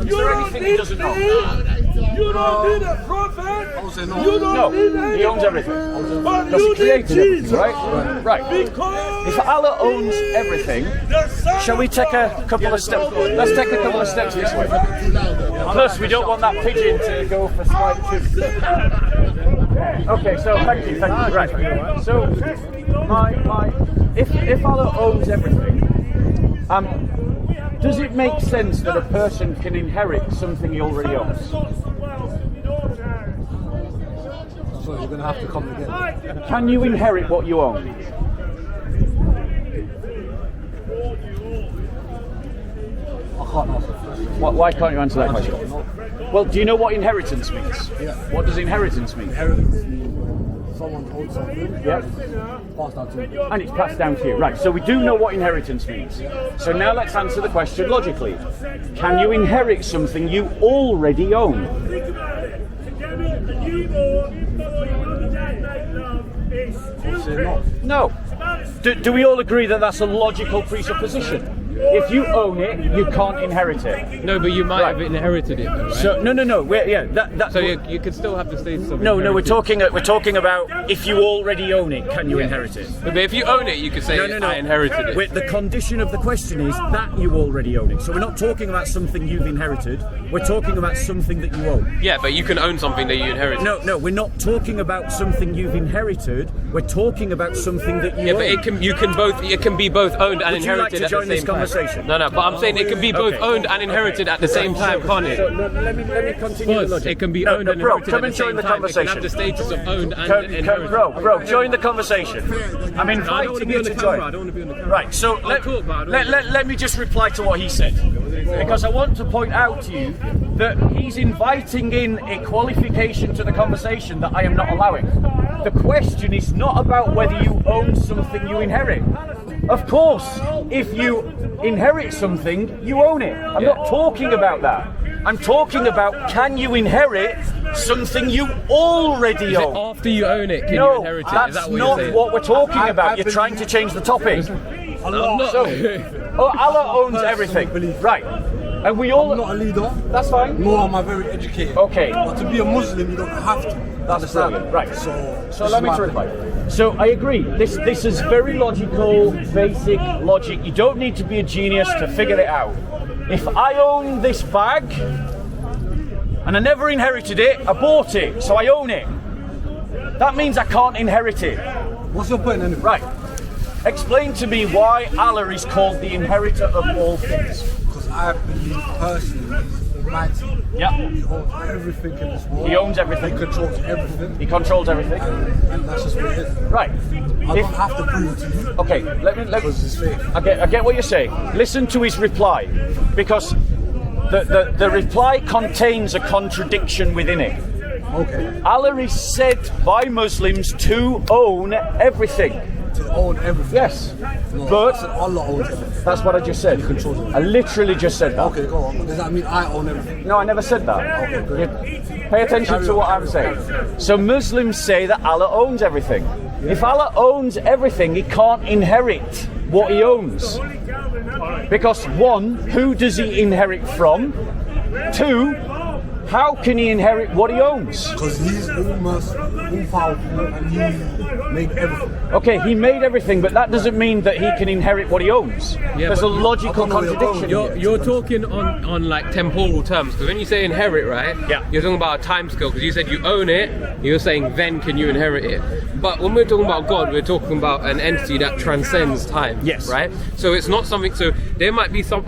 Is there anything he doesn't own? You don't need a prophet. I would say no. You don't No, need he owns everything. But Because he you created need everything, Jesus. right? Right. Because If Allah owns everything, the Son shall we of take a God- couple of steps? Let's take a couple of steps this way. Plus, we don't want that pigeon to go for slight chips. Okay, so thank you. Right. So, if Allah owns everything, does it make sense that a person can inherit something he already owns? So you're going to have to come again. Can you inherit what you own? I can't answer. Why can't you answer that question? Well, do you know what inheritance means? Yeah. What does inheritance mean? Inheritance means when someone owns something, Yeah. passed down to you. And it's passed down to you. Right, so we do know what inheritance means. So now let's answer the question logically. Can you inherit something you already own? No. Do we all agree that that's a logical presupposition? If you own it, you can't inherit it. No, but you might have inherited it. Though, right? So no. So you could still have the status of No, we're inherited. talking about if you already own it, can you inherit it? But if you own it, you could say No. I inherited it. The condition of the question is that you already own it. So we're not talking about something you've inherited. We're talking about something that you own. Yeah, but you can own something that you inherited. No, we're not talking about something you've inherited. We're talking about something that you Yeah, own. but it can be both owned and Would you like inherited to at join the this same time. conversation? No, but I'm saying it can be both Okay. owned and inherited at the same time, can't it? So let me continue the Because logic. it can be No, owned no, and bro, inherited come at the and join same the time. It can conversation. have the status of owned and inherited. Bro, join the conversation. I'm No, I don't want to inviting be you on the to camera. I join. don't want to be on the camera. Right, so let me just reply to what he said. Because I want to point out to you that he's inviting in a qualification to the conversation that I am not allowing. The question is not about whether you own something you inherit. Of course, if you inherit something, you own it. I'm not talking about that. I'm talking about, can you inherit something you already own? After you own it, can you No, inherit it? that's Is that what not you're saying? what we're talking about. You're trying to change the topic. I'm not. Allah owns everything. Right. And we all... I'm not a leader, That's fine. nor am I very educated. Okay. But to be a Muslim, you don't have to. That's brilliant. Right. So let me reply. So I agree. This is very logical, basic logic. You don't need to be a genius to figure it out. If I own this bag and I never inherited it, I bought it, so I own it. That means I can't inherit it. What's your point anyway? Right. Explain to me why Allah is called the inheritor of all things. Because I believe personally he's almighty. Yeah. He owns everything in this world. He owns everything. He controls everything. He controls everything. And that's just what it is. Right. I don't have to prove it to you. Okay, let me. Because it's faith. I get what you're saying. Listen to his reply, because the reply contains a contradiction within it. Okay. Allah is said by Muslims to own everything. To own everything. Yes, No, but I said Allah owns everything. that's what I just said. He controls it. I literally just said that. Okay, go on. Does that mean I own everything? No, I never said that. Okay, great. Pay attention to what I'm saying. So Muslims say that Allah owns everything. If Allah owns everything, he can't inherit what he owns. Because one, who does he inherit from? Two, how can he inherit what he owns? Because he's almost all-powerful and he made everything. Okay, he made everything, but that doesn't mean that he can inherit what he owns. There's a but logical I don't know where you're contradiction going. here. You're talking on like temporal terms, because when you say inherit, right? Yeah. You're talking about a time scale, because you said you own it. You're saying then can you inherit it? But when we're talking about God, we're talking about an entity that transcends time. Yes. Right. So it's not something. So there might be something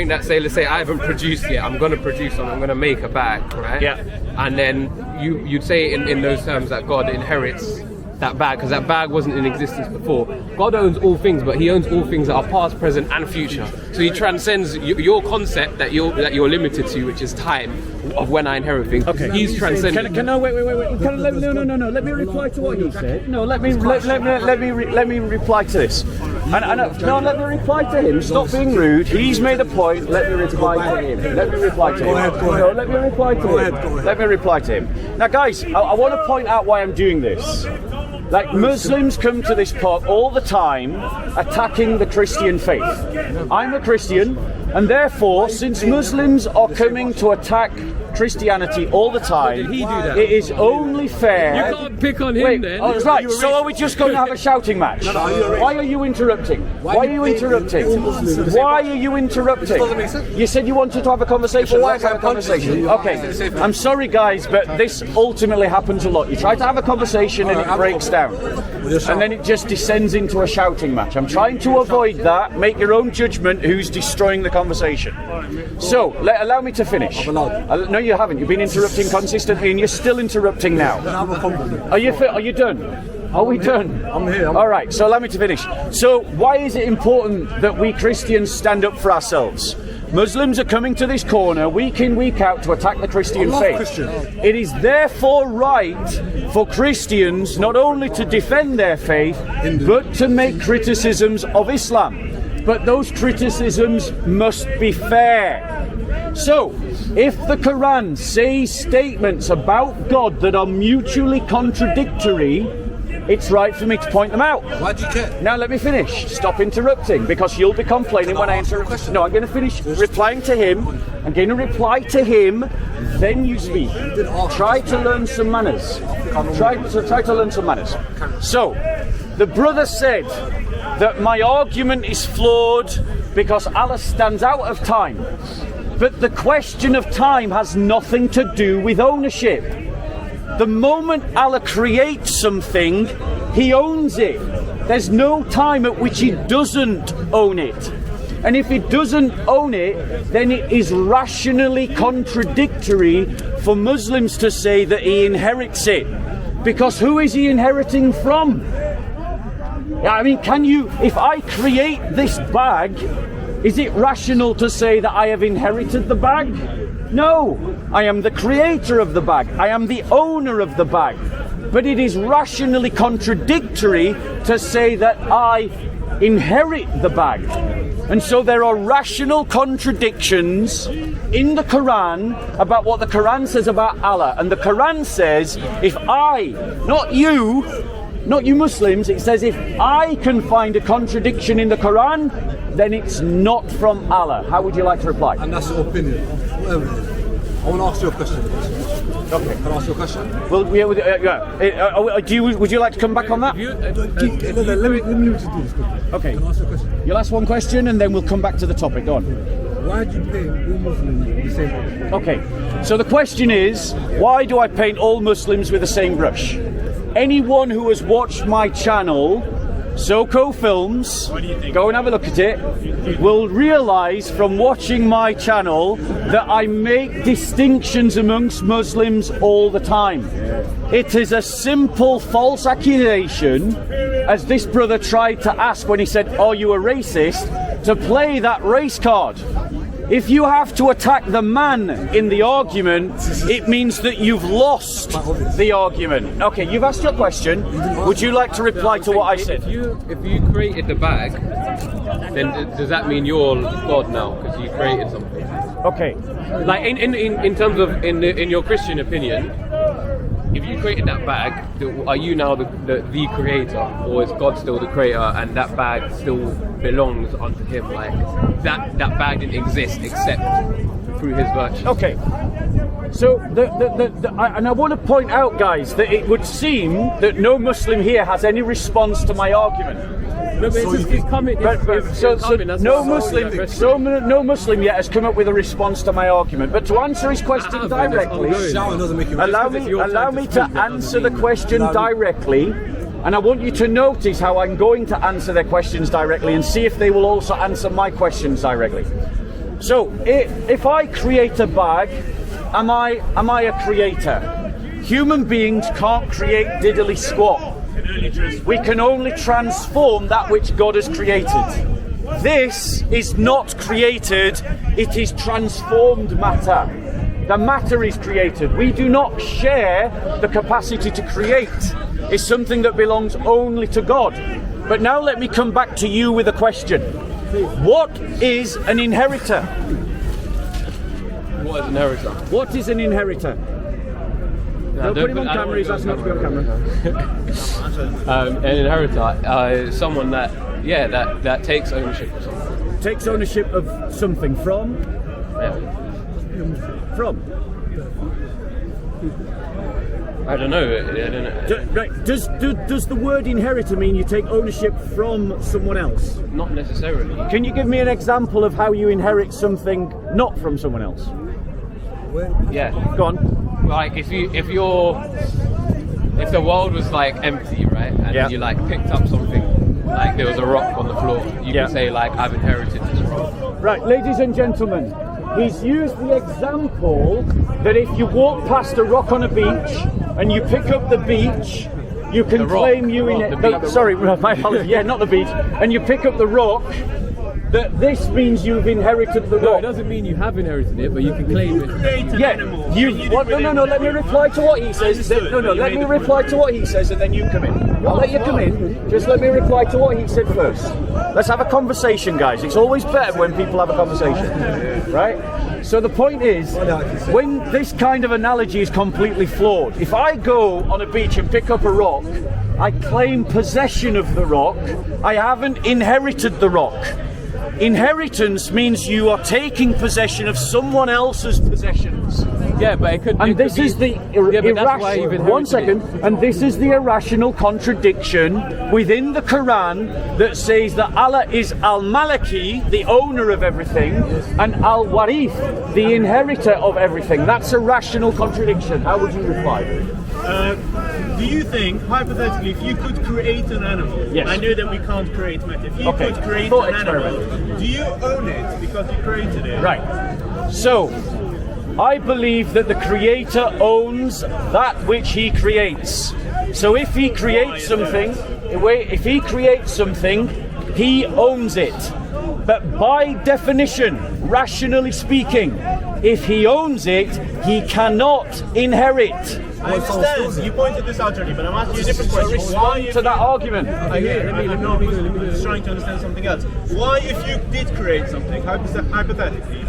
that let's say I haven't produced yet. I'm going to produce something. I'm going to make a bag. Right. Yeah. And then you'd say in those terms that God inherits that bag, because that bag wasn't in existence before. God owns all things, but he owns all things that are past, present and future. So he transcends your concept that you're limited to, which is time of when I inherit things. Okay. He's transcended. No, wait. No. Let me reply to what he said. No, let me reply to this. No, let me reply to him. Stop being rude. He's made a point. Let me reply to him. Let me reply to him. Go ahead. No, let me reply to him. Go ahead. Let me reply to him. Now, guys, I want to point out why I'm doing this. Like Muslims come to this park all the time attacking the Christian faith. I'm a Christian, and therefore, since Muslims are coming to attack Christianity all the time, Did he do that? it is only fair. You can't pick on him Wait, then. oh, right, so are we just going to have a shouting match? Why are you interrupting? Why are you interrupting? Why are you interrupting? You said you wanted to have a conversation. Why have a conversation? Okay, I'm sorry guys, but this ultimately happens a lot. You try to have a conversation and it breaks down. And then it just descends into a shouting match. I'm trying to avoid that. Make your own judgment who's destroying the conversation. So, allow me to finish. No, you haven't. You've been interrupting consistently and you're still interrupting now. Are you done? Are we done? I'm here. All right, so allow me to finish. So why is it important that we Christians stand up for ourselves? Muslims are coming to this corner week in, week out to attack the Christian faith. It is therefore right for Christians not only to defend their faith, but to make criticisms of Islam. But those criticisms must be fair. So, if the Quran says statements about God that are mutually contradictory, it's right for me to point them out. Why do you care? Now let me finish. Stop interrupting, because you'll be complaining when I interrupt. No, I'm going to finish replying to him. I'm going to reply to him, then you speak. Try to learn some manners. Try to learn some manners. So, the brother said that my argument is flawed because Allah stands out of time. But the question of time has nothing to do with ownership. The moment Allah creates something, He owns it. There's no time at which He doesn't own it. And if He doesn't own it, then it is rationally contradictory for Muslims to say that He inherits it. Because who is He inheriting from? I mean, if I create this bag, is it rational to say that I have inherited the bag? No, I am the creator of the bag. I am the owner of the bag. But it is rationally contradictory to say that I inherit the bag. And so there are rational contradictions in the Quran about what the Quran says about Allah. And the Quran says, if I, not you Muslims, it says if I can find a contradiction in the Quran, then it's not from Allah. How would you like to reply? And that's your opinion. Whatever it is. I want to ask you a question. Okay. Can I ask you a question? Well, yeah. Would you like to come back on that? Let me do this quickly. Okay. Can I ask you a question? You'll ask one question and then we'll come back to the topic. Go on. Why do you paint all Muslims with the same brush? Okay. So the question is, why do I paint all Muslims with the same brush? Anyone who has watched my channel, Soko Films, go and have a look at it, will realise from watching my channel that I make distinctions amongst Muslims all the time. It is a simple false accusation, as this brother tried to ask when he said, are you a racist, to play that race card. If you have to attack the man in the argument, it means that you've lost the argument. Okay, you've asked your question. Would you like to reply to what I said? If you created the bag, then does that mean you're God now because you created something? Okay. Like in terms of in your Christian opinion, if you created that bag, are you now the creator, or is God still the creator and that bag still belongs unto Him? Like that bag didn't exist except through His virtue. Okay. So, and I want to point out, guys, that it would seem that no Muslim here has any response to my argument. No, but it's coming. No Muslim yet has come up with a response to my argument. But to answer his question directly, allow me to answer the question directly. And I want you to notice how I'm going to answer their questions directly and see if they will also answer my questions directly. So, if I create a bag, am I a creator? Human beings can't create diddly squat. We can only transform that which God has created. This is not created, it is transformed matter. The matter is created. We do not share the capacity to create. It's something that belongs only to God. But now let me come back to you with a question. What is an inheritor? What is an inheritor? What is an inheritor? Don't put him on camera, he's asked not to be on camera. An inheritor, someone that takes ownership of something. Takes ownership of something from? Yeah. From? I don't know. Right. Does the word inheritor mean you take ownership from someone else? Not necessarily. Can you give me an example of how you inherit something not from someone else? Yeah. Go on. Like if the world was like empty, right, and you like picked up something, like there was a rock on the floor, you can say like I've inherited this rock. Right, ladies and gentlemen, he's used the example that if you walk past a rock on a beach and you pick up the beach, you can claim you sorry, my apologies. Yeah, not the beach, and you pick up the rock. That this means you've inherited the rock. No, it doesn't mean you have inherited it, but you can claim it. Yeah, no. Let me reply to what he says. Let me reply to what he says, and then you come in. I'll let you come in. Just let me reply to what he said first. Let's have a conversation, guys. It's always better when people have a conversation, right? So the point is, when this kind of analogy is completely flawed, if I go on a beach and pick up a rock, I claim possession of the rock. I haven't inherited the rock. Inheritance means you are taking possession of someone else's possessions. Yeah, but it could. And this is the irrational. 1 second. And this is the irrational contradiction within the Quran that says that Allah is Al-Maliki, the owner of everything, and Al-Warith, the inheritor of everything. That's a rational contradiction. How would you reply? Do you think, hypothetically, if you could create an animal, I know that we can't create matter, if you could create an animal, do you own it because you created it? Right. So, I believe that the creator owns that which he creates. So if he creates something, he owns it. But by definition, rationally speaking, if he owns it, he cannot inherit. I understand. You pointed this out already, but I'm asking you a different question. Respond to that argument. I'm just trying to understand something else. Why, if you did create something, hypothetically,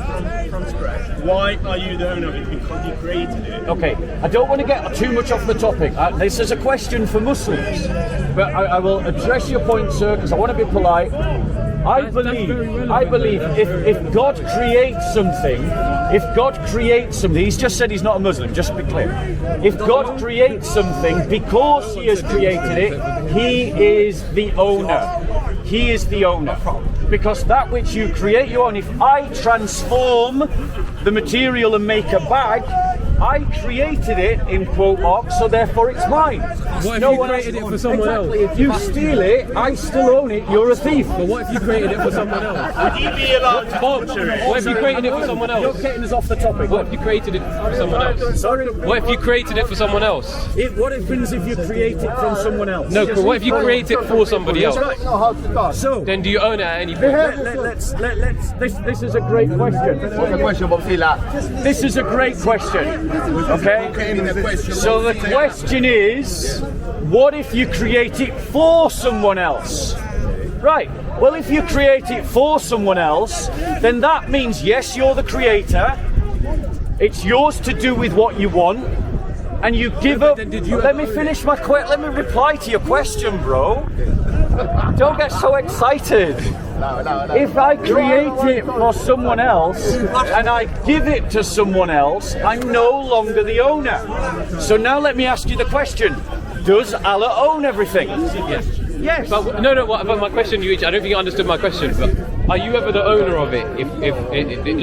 from scratch, why are you the owner of it? Because you created it. Okay, I don't want to get too much off the topic. This is a question for Muslims, but I will address your point, sir, because I want to be polite. I believe if God creates something, he's just said he's not a Muslim, just to be clear. If God creates something, because he has created it, he is the owner. He is the owner. Because that which you create, you own. If I transform the material and make a bag, I created it in quote marks, so therefore it's mine. What if you created it for someone else? If you steal it, I still own it. You're a thief. But what if you created it for someone else? Would you be allowed to butcher it? What if you created it for someone else? You're getting us off the topic. What if you created it for someone else? Sorry. What if you created it for someone else? What happens if you create it from someone else? No, but what if you create it for somebody else? So then do you own it at any point? This is a great question. This is a great question. Okay? So the question is, what if you create it for someone else? Right. Well, if you create it for someone else, then that means, yes, you're the creator. It's yours to do with what you want. And you give up. Let me finish my let me reply to your question, bro. Don't get so excited. If I create it for someone else and I give it to someone else, I'm no longer the owner. So now let me ask you the question: does Allah own everything? Yes. Yes. But but my question, I don't think you understood my question. But are you ever the owner of it? If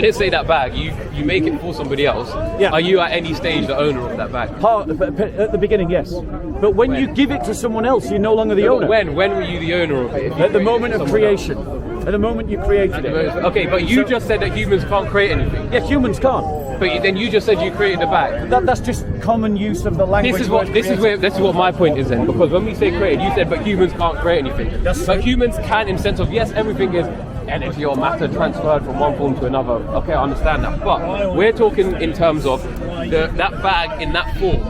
let's say that bag, you make it for somebody else. Yeah. Are you at any stage the owner of that bag? At the beginning, yes. But when you give it to someone else, you're no longer the owner. When were you the owner of it? At the moment of creation. At the moment you created it. Okay, but you just said that humans can't create anything. Yeah, humans can't. But then you just said you created the bag. That's just common use of the language. This is what my point is then. Because when we say created, you said but humans can't create anything. But humans can, in sense of yes, everything is energy or matter transferred from one form to another. Okay, I understand that. But we're talking in terms of that bag in that form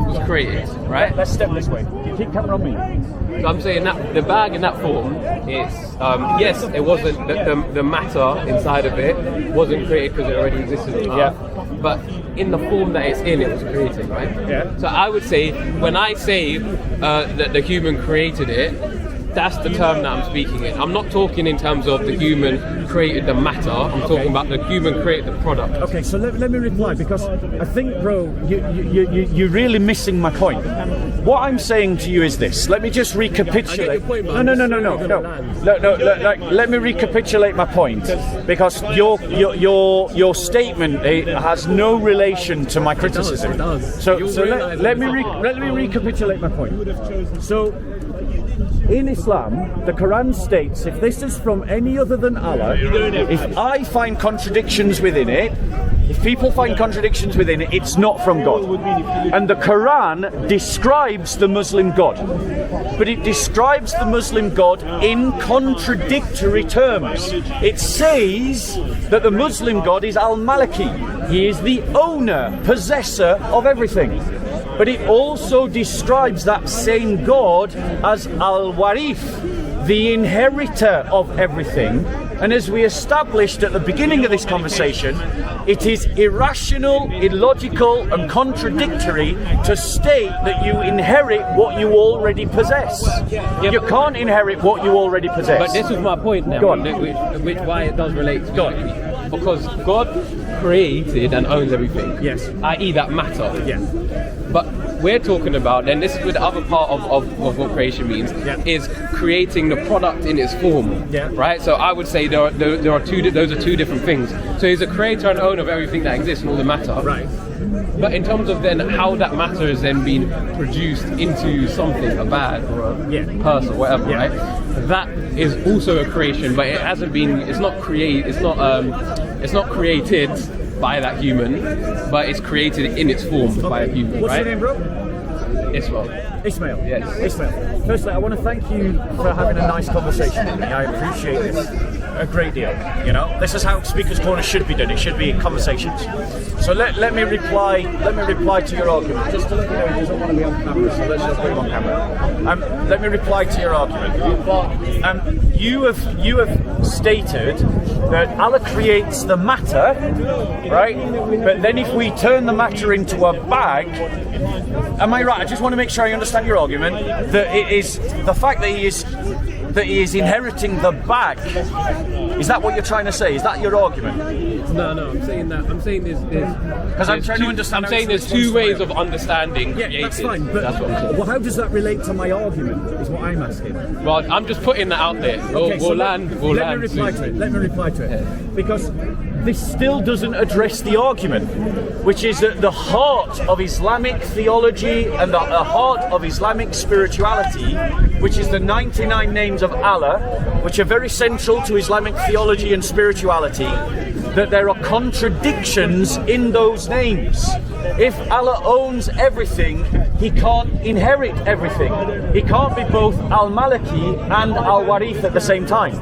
was created, right? Let's step this way. You keep camera on me. So I'm saying that the bag in that form, it's yes, it wasn't the matter inside of it wasn't created because it already existed in Earth, but in the form that it's in, it was created, right? Yeah. So I would say when I say that the human created it, that's the term that I'm speaking in. I'm not talking in terms of the human created the matter. I'm talking about the human created the product. Okay, so let me reply, because I think, bro, you're really missing my point. What I'm saying to you is this. Let me just recapitulate. I get your point, man. No. Let me recapitulate my point, because your statement has no relation to my criticism. It does. So let me recapitulate my point. So, in Islam, the Quran states, if this is from any other than Allah, if I find contradictions within it, if people find contradictions within it, it's not from God. And the Quran describes the Muslim God, but it describes the Muslim God in contradictory terms. It says that the Muslim God is Al-Maliki. He is the owner, possessor of everything. But it also describes that same God as Al-Warith, the inheritor of everything. And as we established at the beginning of this conversation, it is irrational, illogical and contradictory to state that you inherit what you already possess. You can't inherit what you already possess. But this is my point now, Go on. which why it does relate to God. Because God created and owns everything. Yes. I.e. that matter. Yeah. But we're talking about, and this is with the other part of what creation means, is creating the product in its form. Yeah. Right? So I would say those are two different things. So he's a creator and owner of everything that exists and all the matter. Right. But in terms of then how that matter is then being produced into something, a bag or a person, whatever, right? That is also a creation, but it hasn't been. It's not created by that human, but it's created in its form by a human. What's right? your name, bro? Ismail. Ismail. Yes. Ismail. Firstly, I want to thank you for having a nice conversation with me. I appreciate this a great deal. You know, this is how Speaker's Corner should be done. It should be conversations. So let me reply to your argument. Just to let you know, he doesn't want to be on camera, so let's just put him on camera. Let me reply to your argument. You have stated that Allah creates the matter, right? But then if we turn the matter into a bag, am I right? I just want to make sure I understand your argument. That it is the fact that he is inheriting the bag. Is that what you're trying to say? Is that your argument? No, I'm saying that. I'm saying there's because I'm trying to understand. I'm saying there's two ways of understanding. Yeah, created. that's fine. But that's what I'm saying. Well, how does that relate to my argument? Is what I'm asking. Well, I'm just putting that out there. Let me reply to it. Because this still doesn't address the argument, which is at the heart of Islamic theology and the heart of Islamic spirituality, which is the 99 names of Allah, which are very central to Islamic theology and spirituality, that there are contradictions in those names. If Allah owns everything, He can't inherit everything. He can't be both Al-Maliki and Al-Warith at the same time.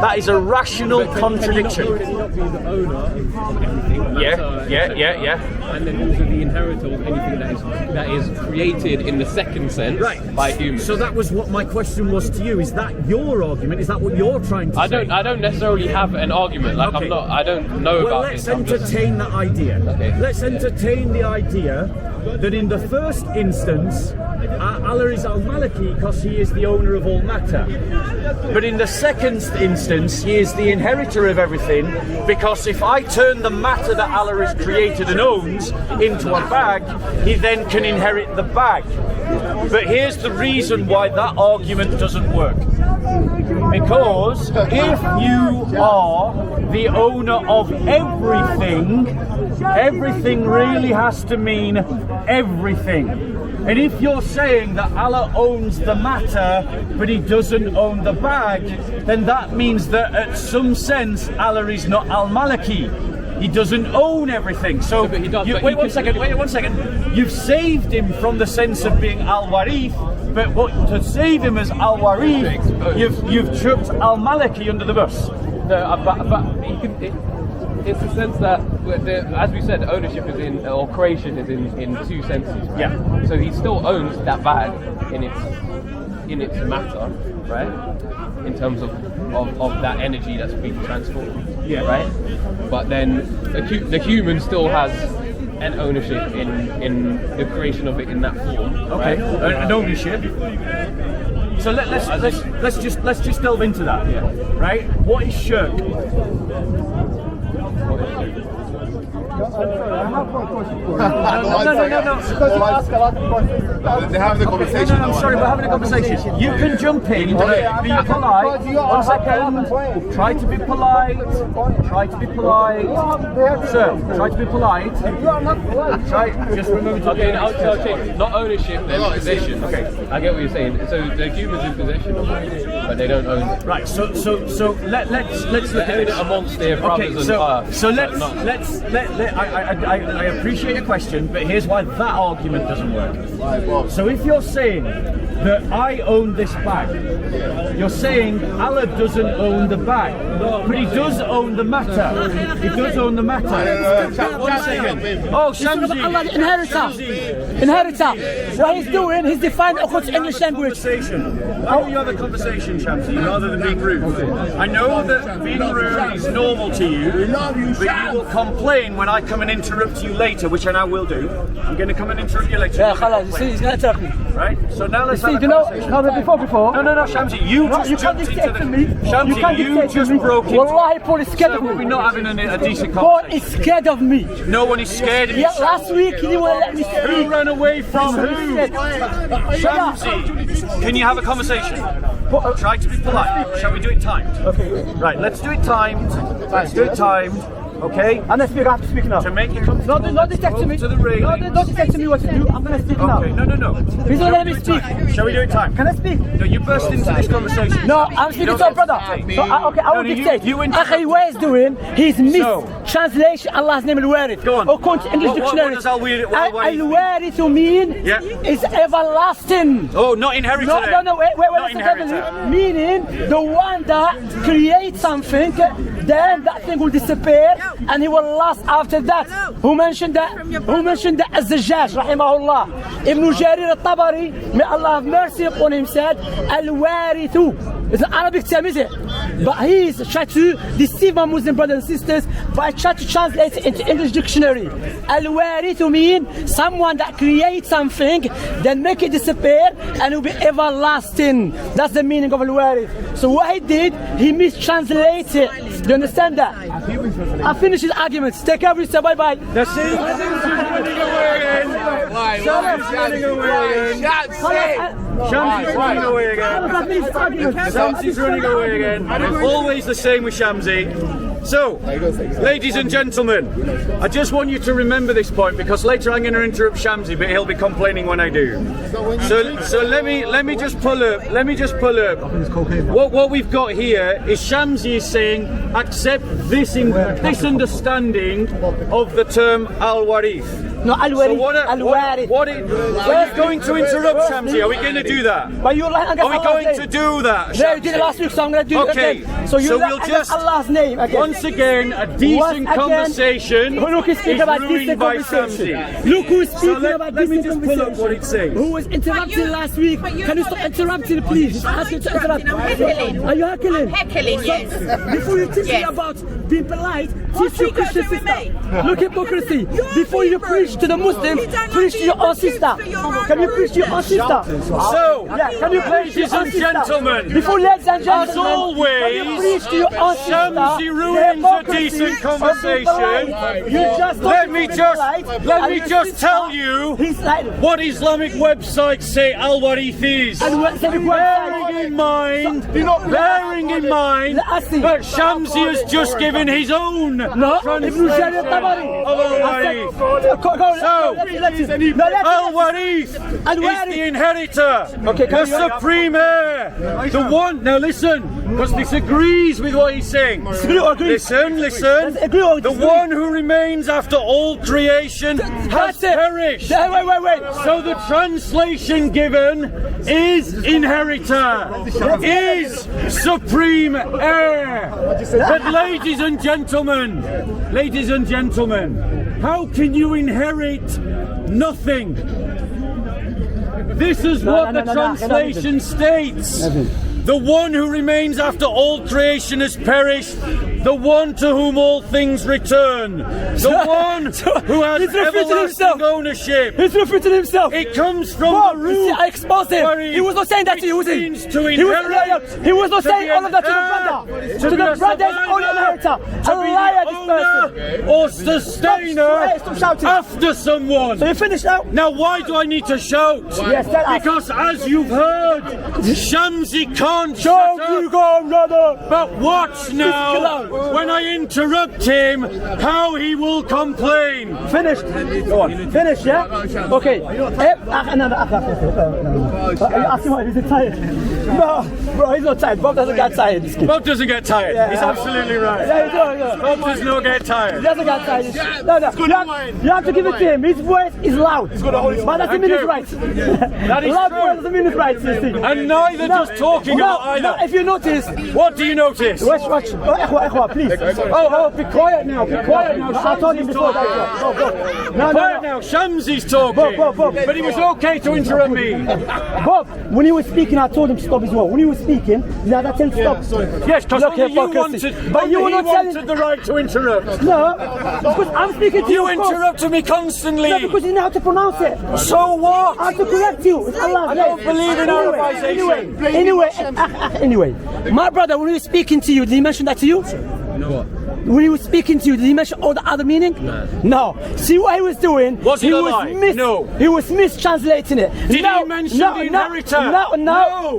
That is a rational contradiction. Can he not be the owner of everything? Yeah. And then also the inheritor of anything that is created in the second sense by humans. So that was what my question was to you. Is that your argument? Is that what you're trying to say? I don't necessarily have an argument. Like Okay. I don't know Well, about let's this. entertain that idea. Okay. Let's entertain the idea that in the first instance, Allah is Al-Maliki because He is the owner of all matter. But in the second instance, He is the inheritor of everything, because if I turn the matter that Allah has created and owns into a bag, He then can inherit the bag. But here's the reason why that argument doesn't work. Because if you are the owner of everything, everything really has to mean everything. And if you're saying that Allah owns the matter, but He doesn't own the bag, then that means that at some sense Allah is not Al-Maliki. He doesn't own everything. So but he does, wait one second. You've saved him from the sense of being Al-Warith, but to save him as Al-Warith, you've chucked Al-Maliki under the bus. No, but it's the sense that, as we said, ownership is in, or creation is in two senses. Right? Yeah. So he still owns that bag in its matter, right? In terms of that energy that's being transformed. Yeah. Right. But then the human still has an ownership in the creation of it in that form. Okay. Right? An ownership. So let's just delve into that. Yeah. Right. What is shirk? I have one question for you. No. Because you ask a lot of questions. They're having a conversation. No, I'm sorry, we're having a conversation. You can jump in, be polite. 1 second. Try to be polite. Try to be polite. Sir, try to be polite. You are not polite. Try, just remember to Okay, I'll change. Not ownership, then possession. Okay. I get what you're saying. So the humans in possession of it, but they don't own it. Right, so let's look They're at doing this. it amongst their brothers and so I appreciate your question, but here's why that argument doesn't work. So if you're saying that I own this bag, you're saying Allah doesn't own the bag, but he does own the matter. He does own the matter. 1 second. Oh, Shamsi. Allah, the inheritor. What he's doing, he's defining according to English language. Why don't you have a conversation, Shamsi, rather than being rude? I know that being rude is normal to you, but you will complain when I come and interrupt you later, which I now will do. I'm going to come and interrupt you later. Yeah, خلاص, you see, he's gonna interrupt me. Right? So now let's have a You know, conversation. before. No, Shamsi, you just you can't jumped into dictate the... to me. Shamsi, you just broke into... Wallahi, Paul is scared So of we're me. not having a decent Paul conversation. is scared of me. No one is scared of you. Yeah, last week he didn't want to let me speak. Who ran away from who? Shamsi, can you have a conversation? Try to be polite. Shall we do it timed? Okay. Right, let's do it timed. Let's do it timed. Okay? I'm gonna speak, I have to speak now. To make you comfortable, Don't dictate to me. to the ring. Don't dictate to me what to do. I'm gonna speak now. Okay, no. He's gonna let me speak. Shall we do it timed? Can I speak? No, you burst into this conversation. No, I'm speaking to a brother. So, okay, I will dictate. Akhi, what he's doing, he's mistranslation Allah's name Al-Warith. Go on. According to English dictionary. What does Al-Warith Al-Warith mean is everlasting. Oh, not inheritor. No, wait, Not inheritor. meaning the one that creates something, then that thing will disappear and he will last after that. Who mentioned that? Who mentioned that? Az-Zajjaj, rahimahullah. Ibn Jarir al-Tabari, may Allah have mercy upon him, said, Al-Warithu. It's an Arabic term, is it? But he's trying to deceive my Muslim brothers and sisters by trying to translate it into English dictionary. Al-Warithu mean someone that creates something, then make it disappear, and it will be everlasting. That's the meaning of Al-Warith. So what he did, he mistranslated it. Do you understand that? I finished his arguments. Take care of yourself. Bye-bye. That's it. Running away again. Running away again. Shamsi's running away again. Shamsi's running away again. Always the same with Shamsi. So, ladies and gentlemen, I just want you to remember this point because later I'm going to interrupt Shamsi, but he'll be complaining when I do. So let me just pull up. What we've got here is Shamsi is saying accept this understanding of the term al-warith. No, Al-Warith. So Al-Warith. are you going to interrupt Shamsi? Are we going to do that? But you're lying against Are we Allah's going to name. do that? Yeah, you did it last week, so I'm going to do it again. So you're lying against Allah's name again. Once again, a decent conversation Look who's speaking is about ruined decent by conversation. Shamsi. Look who's speaking about let me decent just pull up conversation. what it says. Who was interrupting last week? Can you stop interrupting, please? Ask you to interrupt. I'm heckling. Are you heckling? I'm heckling, yes. Before you teach me Yes. about being polite, What's teach your he got to Christian do with sister. me? Look hypocrisy. Before you Hebrew. preach to the Muslims, You don't preach to your own understand sister. for your own Can you preach to your own sister? So, Yeah, can you preach to ladies your own and sister? gentlemen, Before ladies and as gentlemen, can always, you preach to your own sister? Shamsi the ruins a hypocrisy decent of being conversation. polite. You just Let don't me be just polite, let and me your just sister, tell you he's like, what Islamic websites say al-warith is. and what Islamic Bearing in mind that Shamsi has just given his own No, Ibn Jarir al-Tabari. of al-warith. Al-Warith is the inheritor, the supreme heir, the one. Now listen, because this agrees with what he's saying. Listen. The one who remains after all creation has perished. Wait. So the translation given is inheritor, is supreme heir. But ladies and gentlemen, how can you inherit nothing? This is what the translation states. The one who remains after all creation has perished, the one to whom all things return, the one who has everlasting ownership. He's refuting himself. It comes from the root. I exposed him. He was not saying that to you, was he? He was not saying all of that to the brother. To the brother's own inheritor. A liar, this person. Or sustainer Stop shouting. after someone. So you finished now? Now why do I need to shout? Yes, tell us. Because as you've heard, Shamsi can't shut Don't up. you go, brother. But watch now, when I interrupt him, how he will complain. Finished. Go on. Finished, yeah? Okay. Ask him why he's tired. No, bro, he's not tired. Bob doesn't get tired. This kid. Bob doesn't get tired. He's absolutely right. Yeah. Bob does not get tired. He doesn't get tired. No. You have to give it to him. His voice is loud. But doesn't mean it's right. That is loud true. voice doesn't mean it's right, you see. And neither does talking about either. No, if you notice. What do you notice? Watch. Ikhwa, please. Oh, be quiet now. Be quiet now. I told him before that. No. Quiet now. Shamsi's talking. Bob. But he was okay to interrupt me. Bob, when he was speaking, I told him to stop as well. When he was speaking, the other tell him to stop. Yes, because Look only here, you focus. wanted, But you were not telling. wanted the right to interrupt. No, because I'm speaking to you. You interrupted me constantly. No, because you know how to pronounce it. So what? I have to correct you. It's Allah's I don't believe in Arabization. Anyway, my brother, when he was speaking to you, did he mention that to you? No. When he was speaking to you, did he mention all the other meaning? No. See what he was doing? Was he a lie? No. He was mistranslating it. Did he mention the inheritor?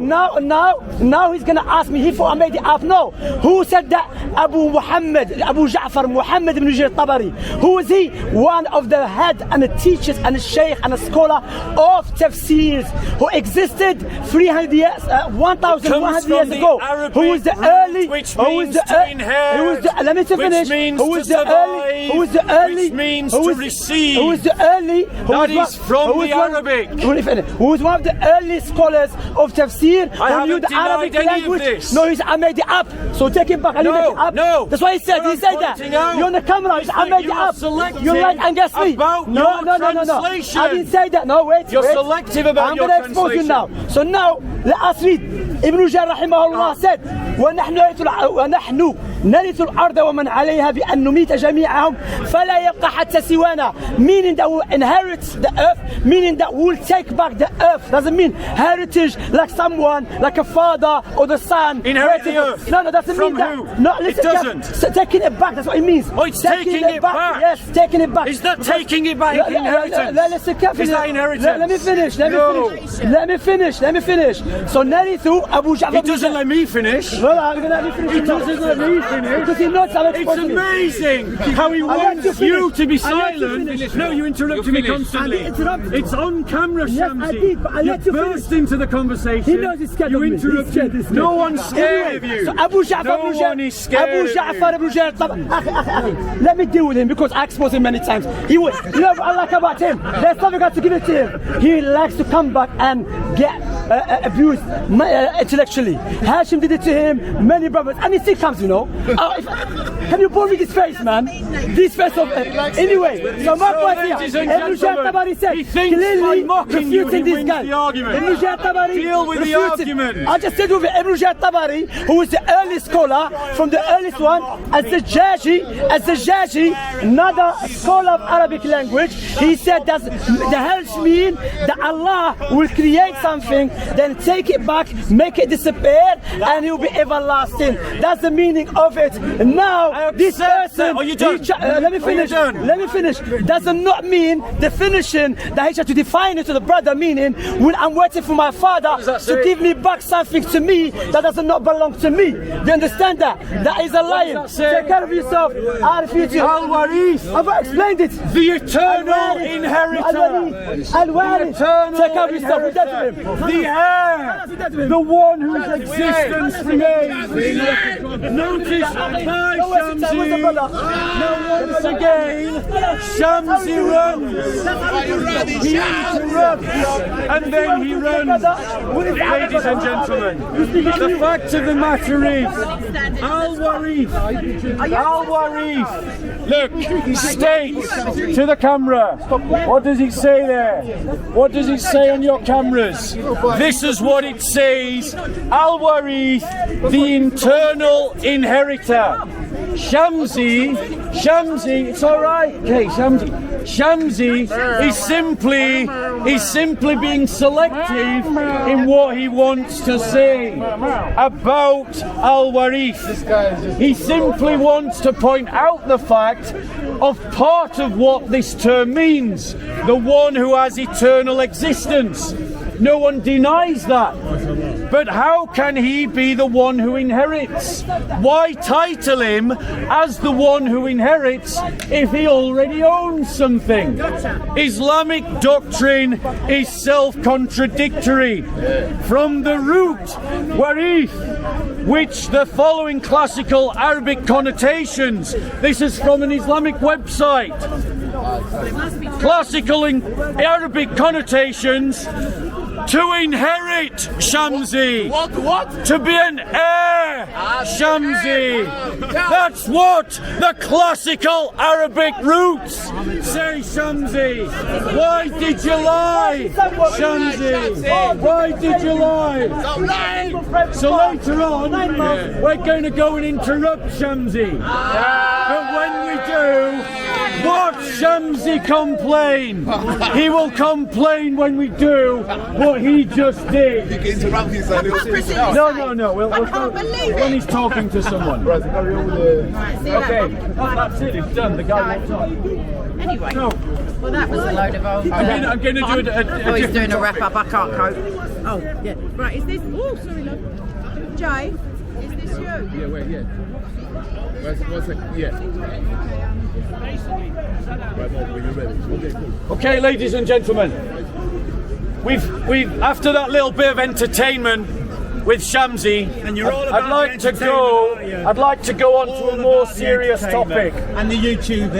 Now he's gonna ask me. He thought I made it up. No. Who said that? Abu Ja'far Muhammad ibn Jarir Tabari. Who is he? One of the head and the teachers and the sheikh and the scholar of tafsirs who existed 300 years, 1,100 years ago. Who was the early? Which means to inherit. Let me finish. Which means who was to the early? survive, Who was the early? which means to receive. Who was the early? That is from the Arabic. Who was one of the early scholars of tafsir? I who knew haven't the Arabic denied any of language? this. No, he said I made it up. So take it back. I No, made it up. no. That's what he said. He said that. You're on the camera. He said, I made it up. You lied and guess me. About No. your translation. I didn't say that. No, wait. You're wait. selective about I'm your going to expose you now. So now, let us read. Ibn Jarir rahimahullah said, ونحن نرث الأرض ومن عليها بأن نميت جميعهم فلا يبقى حتى سوانا. Meaning that we will inherit the earth, meaning that we will take back the earth. Doesn't mean heritage like someone, like a father or the son. Inherit the earth. No, doesn't From mean that. who? No, listen, It doesn't. Taking it back, that's what it means. Oh, it's taking it back. Yes, taking it back. Is that taking it back inheritance? Listen carefully. Is that inheritance? Let me finish. No. Let me finish. So Narithu Abu Ja'far. He doesn't let me finish. Well, I'm going to let me finish. He doesn't let me finish. Because he knows I'm It's exposing him. amazing how he let you wants finish. you to be I let you silent. finish. No, you interrupted me constantly. I didn't interrupt. It's on camera, Yes, Shamsi. I did, but I let you burst finish. into the conversation. He knows he's scared You of me. interrupted. He's scared. No one's scared of you. So Abu Ja'far, No one is scared Abu of Ja'far, you. Abu Ja'far. Let me deal with him because I exposed him many times. He was, you know what I like about him? There's something I got to give it to him. He likes to come back and get abused intellectually. Hashim did it to him, many brothers, and he still comes, you know. Can you pull me this face, man? This face of anyway. So my point ladies here, and Ibn Jarir gentlemen, Tabari said he thinks clearly by mocking you, he refuting this wins guy. the argument. Ibn Jarir Tabari Deal with the refuted. argument. I just said with Ibn Jarir Tabari, who was the early scholar from the earliest one, as the Jaji, another scholar of Arabic language. He said that the helps mean that Allah will create something then take it back, make it disappear, and he will be everlasting. That's the meaning of it. Now, this person, Are you done? let me finish. Let me finish. Does not mean definition that he tried to define it to the brother, meaning when I'm waiting for my father to give me back something to me that does not belong to me. Do you understand that? That is a lie. Take care of yourself. I refute you. Al-Warith, I've explained it. the eternal inheritor. Al-Warith. Take care of yourself. We're dead to him. The heir, the one whose existence remains. Notice by Shamsi. Now once again, Shamsi runs. He interrupts and then he runs. Ladies and gentlemen, the fact of the matter is, Al-Warith, look, states to the camera. What does it say there? What does it say on your cameras? This is what it says. Al-Warith, the internal inheritor. Shamsi, it's all right. Okay, Shamsi is simply being selective in what he wants to say about Al-Warith. He simply wants to point out the fact of part of what this term means, the one who has eternal existence. No one denies that. But how can he be the one who inherits? Why title him as the one who inherits if he already owns something? Islamic doctrine is self-contradictory. From the root warith, which the following classical Arabic connotations, this is from an Islamic website, classical Arabic connotations, to inherit, Shamsi. What? To be an heir, Shamsi. That's what the classical Arabic roots say, Shamsi. Why did you lie, Shamsi? Why did you lie? So later on, we're going to go and interrupt Shamsi. But when we do, watch Shamsi complain. He will complain when we do what he just did. No. We'll when he's talking to someone. Okay, that's it. It's done. The guy walks on. Anyway, No. well that was a load of old. I'm going to do it. Oh, he's doing a wrap up. I can't cope. Oh, yeah. Right, is this? Oh, sorry, love. Jay, is this you? Yeah, wait, yeah. What's it? Yeah. Okay, ladies and gentlemen, we've after that little bit of entertainment with Shamsi, And you're all about I'd like to go on to a more serious topic. And the YouTube bit.